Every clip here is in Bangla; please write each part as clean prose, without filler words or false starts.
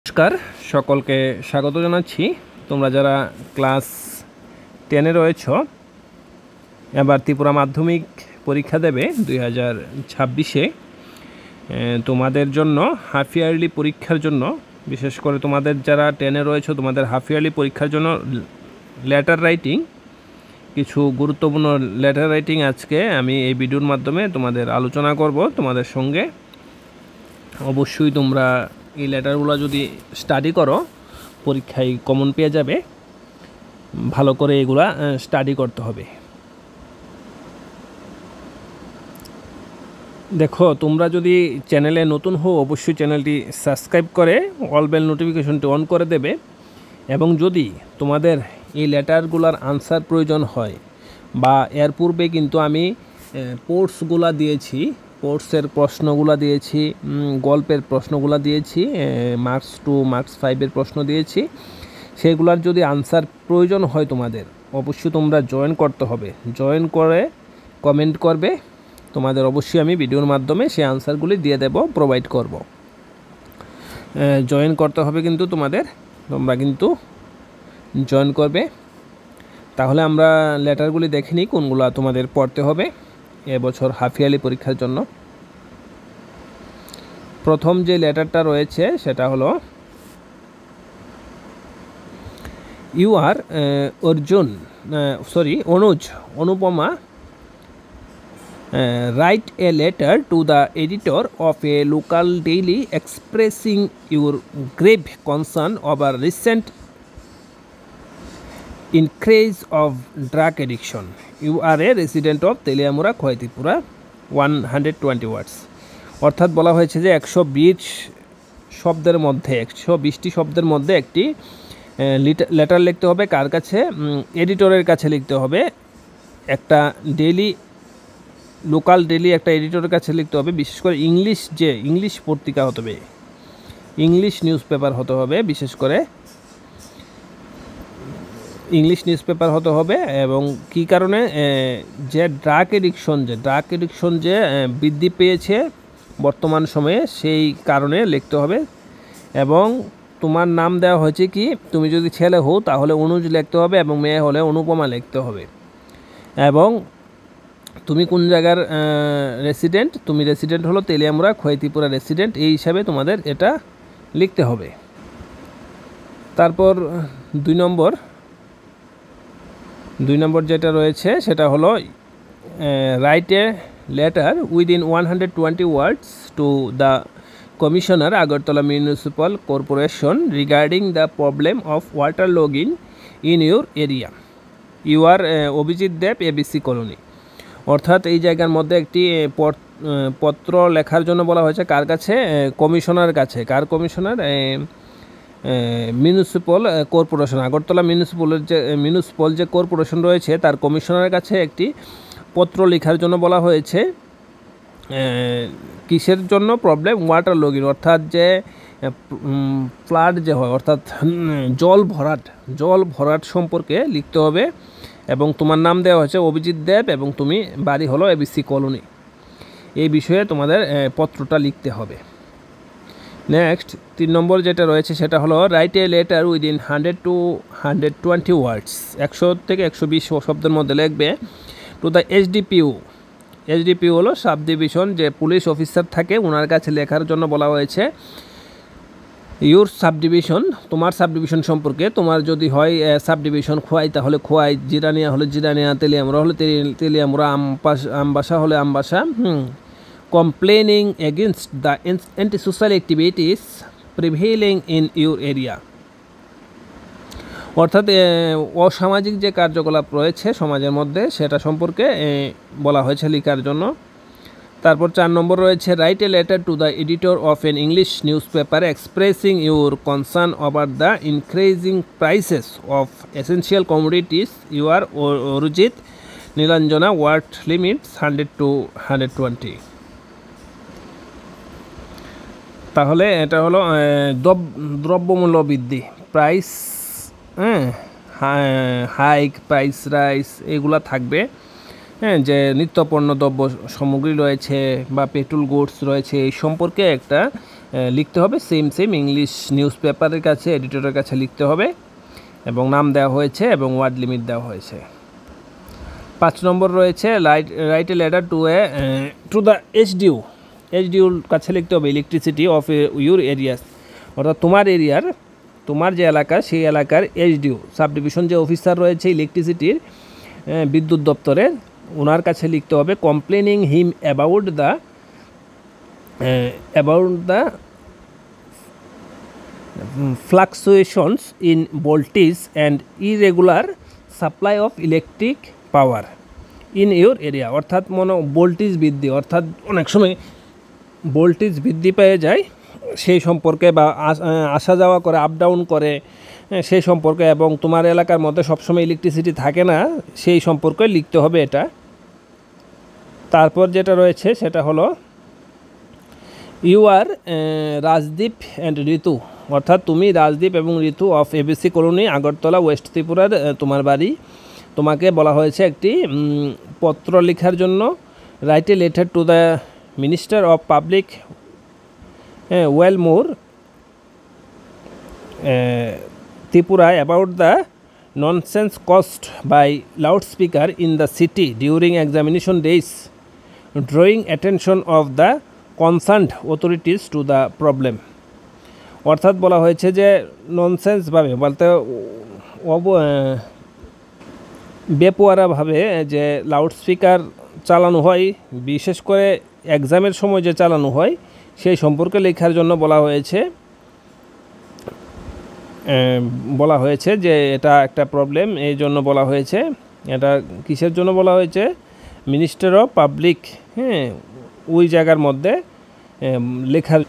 নমস্কার, সকলকে স্বাগত জানাচ্ছি। তোমরা যারা ক্লাস 10-এ রয়েছ, এবার ত্রিপুরা মাধ্যমিক পরীক্ষা দেবে 2026-এ, তোমাদের জন্য হাফ ইয়ারলি পরীক্ষার জন্য, বিশেষ করে তোমাদের যারা 10-এ রয়েছ, তোমাদের হাফ ইয়ারলি পরীক্ষার জন্য লেটার রাইটিং, কিছু গুরুত্বপূর্ণ লেটার রাইটিং আজকে আমি এই ভিডিওর মাধ্যমে তোমাদের আলোচনা করব তোমাদের সঙ্গে। অবশ্যই তোমরা এই লেটারগুলো যদি স্টাডি করো, পরীক্ষায় কমন পেয়ে যাবে। ভালো করে এগুলা স্টাডি করতে হবে। দেখো, তোমরা যদি চ্যানেলে নতুন হও, অবশ্যই চ্যানেলটি সাবস্ক্রাইব করে অল বেল নোটিফিকেশনটি অন করে দেবে। এবং যদি তোমাদের এই লেটারগুলোর আনসার প্রয়োজন হয়, বা এর পূর্বে কিন্তু আমি পোর্টসগুলা দিয়েছি, পোর্টসের প্রশ্নগুলো দিয়েছি, গল্পের প্রশ্নগুলো দিয়েছি, মার্কস 2 মার্কস 5-এর প্রশ্ন দিয়েছি। সেগুলোর যদি আনসার প্রয়োজন হয় তোমাদের, অবশ্যই তোমরা জয়েন করতে হবে। জয়েন করে কমেন্ট করবে, তোমাদের অবশ্যই আমি ভিডিওর মাধ্যমে সেই আনসারগুলি দিয়ে দেব, প্রোভাইড করব। জয়েন করতে হবে কিন্তু তোমরা কিন্তু জয়েন করবে। তাহলে আমরা লেটারগুলি দেখে নিই কোনগুলো তোমাদের পড়তে হবে এবছর হাফ ইয়ারলি পরীক্ষার জন্য। প্রথম যে লেটারটা রয়েছে সেটা হলো, you are Anupama write a letter to the editor of a local daily expressing your grave concern over recent increase of drug addiction. You are a resident of Teliamura, Khowai Tripura, 120 words। অর্থাৎ বলা হয়েছে যে 120টি শব্দের মধ্যে একটি লেটার লিখতে হবে। কার কাছে? এডিটরের কাছে লিখতে হবে। একটা লোকাল ডেইলি একটা এডিটরের কাছে লিখতে হবে। বিশেষ করে ইংলিশ পত্রিকা হতে হবে, ইংলিশ নিউজ পেপার হতে হবে, বিশেষ করে ইংলিশ নিউজ পেপার হতে হবে। এবং কী কারণে? যে ড্রাগ এডিকশন যে বৃদ্ধি পেয়েছে বর্তমান সময়ে, সেই কারণে লিখতে হবে। এবং তোমার নাম দেওয়া হয়েছে কি, তুমি যদি ছেলে হও তাহলে অনুজ লিখতে হবে, এবং মেয়ে হলে অনুপমা লিখতে হবে। এবং তুমি কোন জায়গার রেসিডেন্ট? তুমি রেসিডেন্ট হলো তেলিয়ামুড়া, খোয়াই ত্রিপুরা রেসিডেন্ট, এই হিসাবে তোমাদের এটা লিখতে হবে। তারপর 2 নম্বর যেটা রয়েছে সেটা হলো, write a letter within 120 words to the commissioner, Agartala municipal corporation, regarding the problem of water logging in your area. You are Abhijit Deb, ABC colony. অর্থাৎ এই জায়গার মধ্যে একটি পত্র লেখার জন্য বলা হয়েছে। কার কাছে? কমিশনার কাছে। কার commissioner? Municipal corporation, Agartala municipal যে কর্পোরেশন রয়েছে তার কমিশনারের কাছে একটি পত্র লেখার জন্য বলা হয়েছে। কিসের জন্য? প্রবলেম ওয়াটার লগিং, অর্থাৎ যে ফ্লাড যে হয়, অর্থাৎ জল ভরাট সম্পর্কে লিখতে হবে। এবং তোমার নাম দেওয়া হয়েছে অভিজিৎ দেব, এবং তুমি বাড়ি হলো ABC কলোনি। এই বিষয়ে তোমাদের পত্রটা লিখতে হবে। নেক্সট 3 নম্বর যেটা রয়েছে সেটা হলো, write a letter within 100 to 120 words, 100 থেকে 120 শব্দের মধ্যে লিখবে, টু দ্য HDPO হলো সাব ডিভিশন, যে পুলিশ অফিসার থাকে, ওনার কাছে লেখার জন্য বলা হয়েছে। ইউর সাব ডিভিশন, তোমার সাব ডিভিশন সম্পর্কে। তোমার যদি হয় সাব ডিভিশন খোয়াই তাহলে খোয়াই, জিরানিয়া হলে জিরানিয়া, তেলিয়ামুড়া হলে তেলিয়ামুড়া, আমবাসা হলে Ambassa. Complaining against the anti-social activities prevailing in your area, অর্থাৎ অসামাজিক যে কার্যকলাপ রয়েছে সমাজের মধ্যে, সেটা সম্পর্কে বলা হয়েছে লেখার জন্য। তারপর 4 নম্বর রয়েছে, write a letter to the editor of an English newspaper expressing your concern over the increasing prices of essential commodities. You are Arijit Nilanjana, word limits 100 to 120। তাহলে এটা হলো দ্রব্যমূল্য বৃদ্ধি, প্রাইস হাইক, প্রাইস রাইস, এগুলা থাকবে। যে নিত্যপণ্য দ্রব্য সামগ্রী রয়েছে বা পেট্রোল গুডস রয়েছে, এই সম্পর্কে একটা লিখতে হবে, সেম ইংলিশ নিউজ পেপারের কাছে, এডিটরের কাছে লিখতে হবে, এবং নাম দেওয়া হয়েছে এবং ওয়ার্ড লিমিট দেওয়া হয়েছে। 5 নম্বর রয়েছে write a letter to the এইচডিউর কাছে লিখতে হবে ইলেকট্রিসিটি অফ ইউর এরিয়াস, অর্থাৎ তোমার এরিয়ার, তোমার যে এলাকা সেই এলাকার এইচডিউ সাব ডিভিশন যে অফিসার রয়েছে ইলেকট্রিসিটির বিদ্যুৎ দপ্তরের, ওনার কাছে লিখতে হবে complaining him about the fluctuations in voltage and irregular supply of electric power in your area, অর্থাৎ ভোল্টেজ বৃদ্ধি, অর্থাৎ অনেক সময় ভোল্টেজ বৃদ্ধি পেয়ে যায় সেই সম্পর্কে, বা আসা যাওয়া করে, আপ ডাউন করে সেই সম্পর্কে, এবং তোমার এলাকার মধ্যে সবসময় ইলেকট্রিসিটি থাকে না সেই সম্পর্কে লিখতে হবে এটা। তারপর যেটা রয়েছে সেটা হলো you are Rajdeep and Ritu, অর্থাৎ তুমি রাজদীপ এবং Ritu of ABC colony Agartala west ত্রিপুরার তোমার বাড়ি, তোমাকে বলা হয়েছে একটি পত্র লেখার জন্য, write a letter to the minister of public welfare Tripura about the nonsense caused by loudspeaker in the city during examination days, drawing attention of the concerned authorities to the problem, অর্থাৎ বলা হয়েছে যে ননসেন্সভাবে বলতে বেপোয়ারাভাবে যে লাউডস্পিকার চালানো হয়, বিশেষ করে এক্সামের সময় যে চালানো হয় সেই সম্পর্কে লেখার জন্য বলা হয়েছে যে এটা একটা প্রবলেম, এই জন্য বলা হয়েছে। এটা কিসের জন্য বলা হয়েছে? মিনিস্টার অফ পাবলিক, ওই জায়গার মধ্যে লেখার।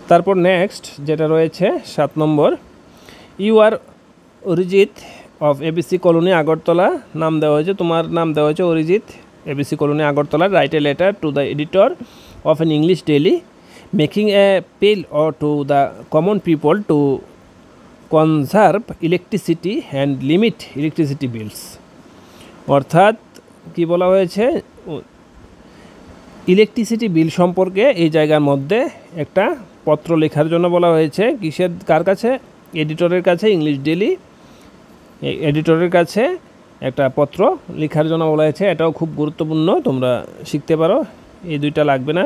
তারপর নেক্সট যেটা রয়েছে 7 নম্বর, you are Arijit of ABC colony Agartala, নাম দেওয়া হয়েছে, তোমার নাম দেওয়া হয়েছে Arijit, ABC colony Agartala, write a letter to the editor of an English daily making a appeal or to the common people to conserve electricity and limit electricity bills, অর্থাৎ কি বলা হয়েছে, ইলেকট্রিসিটি বিল সম্পর্কে এই জায়গার মধ্যে একটা পত্র লেখার জন্য বলা হয়েছে। কার কাছে? এডিটরের কাছে, ইংলিশ ডেইলি এডিটরের কাছে একটা পত্র লেখার জন্য বলা হয়েছে। এটাও খুব গুরুত্বপূর্ণ, তোমরা শিখতে পারো, এই দুইটা লাগবে না।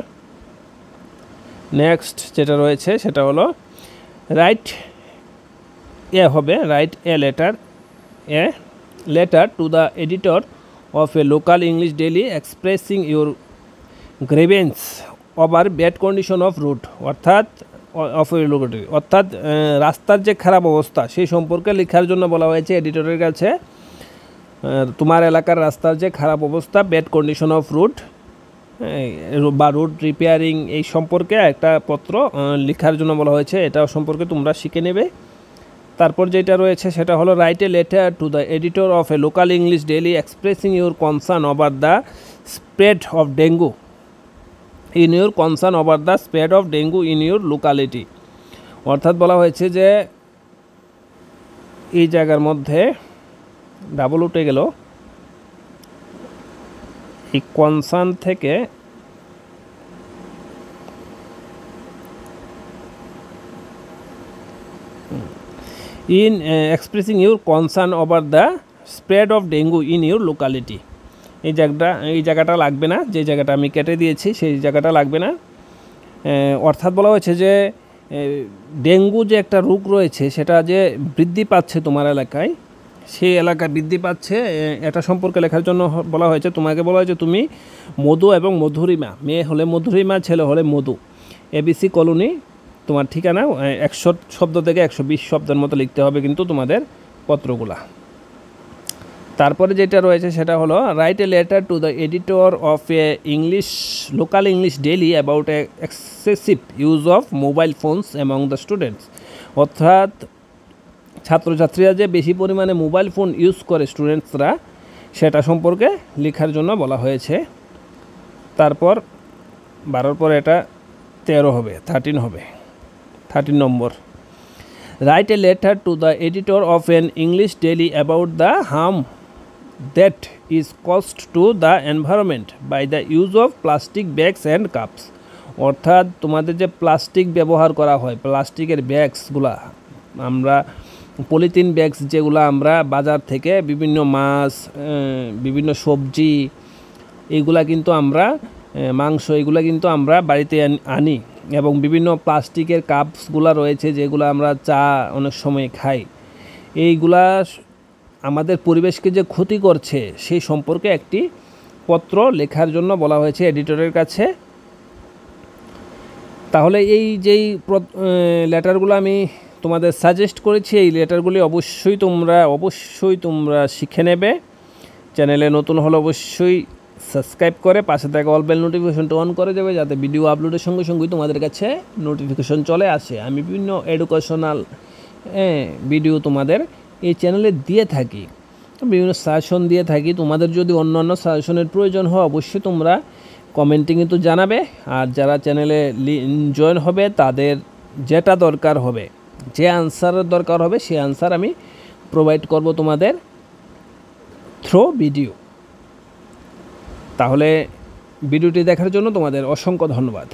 নেক্সট যেটা রয়েছে সেটা হলো write a letter to the editor of a local English daily expressing your grievance over bad condition of route, অর্থাৎ রাস্তার যে খারাপ অবস্থা সেই সম্পর্কে লেখার জন্য বলা হয়েছে এডিটরের কাছে। তোমার এলাকার রাস্তার যে খারাপ অবস্থা, ব্যাড কন্ডিশন অফ রুট বা রোড রিপেয়ারিং, এই সম্পর্কে একটা পত্র লেখার জন্য বলা হয়েছে। এটা সম্পর্কে তোমরা শিখে নেবে। তারপর যেটা রয়েছে সেটা হলো write a letter to the editor of a local English daily expressing your concern over the spread of dengue in your locality, অর্থাৎ বলা হয়েছে যে এই জায়গার মধ্যে ডাবল উঠে গেল, এই কনসার্ন থেকে in expressing your concern over the spread of dengue in your locality, এই জায়গাটা লাগবে না, যে জায়গাটা আমি কেটে দিয়েছি সেই জায়গাটা লাগবে না। অর্থাৎ বলা হয়েছে যে ডেঙ্গু যে একটা রোগ রয়েছে সেটা যে বৃদ্ধি পাচ্ছে তোমার এলাকায়, সেই এলাকায় বৃদ্ধি পাচ্ছে, এটা সম্পর্কে লেখার জন্য বলা হয়েছে। তোমাকে বলা হয়েছে তুমি মধু এবং মধুরিমা, মেয়ে হলে মধুরিমা, ছেলে হলে মধু, এবিসি কলোনি, তোমার ঠিকানা 100 শব্দ থেকে 120 শব্দের মতো লিখতে হবে কিন্তু তোমাদের পত্রগুলা। তারপরে যেটা রয়েছে সেটা হলো write a letter to the editor of a local English daily about a excessive use of mobile phones among the students, অর্থাৎ ছাত্রছাত্রীরা যে বেশি পরিমাণে মোবাইল ফোন ইউজ করে স্টুডেন্টসরা, সেটা সম্পর্কে লেখার জন্য বলা হয়েছে। তারপর 12 পরে এটা 13 হবে, 13 নম্বর, write a letter to the editor of an English daily about the harm that is caused to the environment by the use of plastic bags and cups, অর্থাৎ তোমাদের যে প্লাস্টিক ব্যবহার করা হয়, প্লাস্টিকের ব্যাগসগুলা, আমরা পলিথিন ব্যাগস যেগুলো আমরা বাজার থেকে বিভিন্ন মাছ, বিভিন্ন সবজি, এইগুলা কিন্তু আমরা মাংস, এগুলা কিন্তু আমরা বাড়িতে আনি। এবং বিভিন্ন প্লাস্টিকের কাপসগুলো রয়েছে যেগুলো আমরা চা অনেক সময় খাই, এইগুলা আমাদের পরিবেশকে যে ক্ষতি করছে সেই সম্পর্কে একটি পত্র লেখার জন্য বলা হয়েছে এডিটরের কাছে। তাহলে এই যেই লেটারগুলো আমি তোমাদের সাজেস্ট করেছি, এই লেটারগুলি অবশ্যই তোমরা শিখে নেবে। চ্যানেলে নতুন হলে অবশ্যই সাবস্ক্রাইব করে পাশে থাকা অল বেল নোটিফিকেশনটা অন করে দেবে, যাতে ভিডিও আপলোডের সঙ্গে সঙ্গেই তোমাদের কাছে নোটিফিকেশন চলে আসে। আমি বিভিন্ন এডুকেশনাল ভিডিও তোমাদের এই চ্যানেলে দিয়ে থাকি, বিভিন্ন সাজেশন দিয়ে থাকি। তোমাদের যদি অন্যান্য সাজেশনের প্রয়োজন হয় অবশ্যই তোমরা কমেন্টে কিন্তু জানাবে। আর যারা চ্যানেলে জয়েন হবে তাদের যেটা দরকার হবে, যে আনসারের দরকার হবে সেই আনসার আমি প্রোভাইড করব তোমাদের থ্রু ভিডিও। তাহলে ভিডিওটি দেখার জন্য তোমাদের অসংখ্য ধন্যবাদ।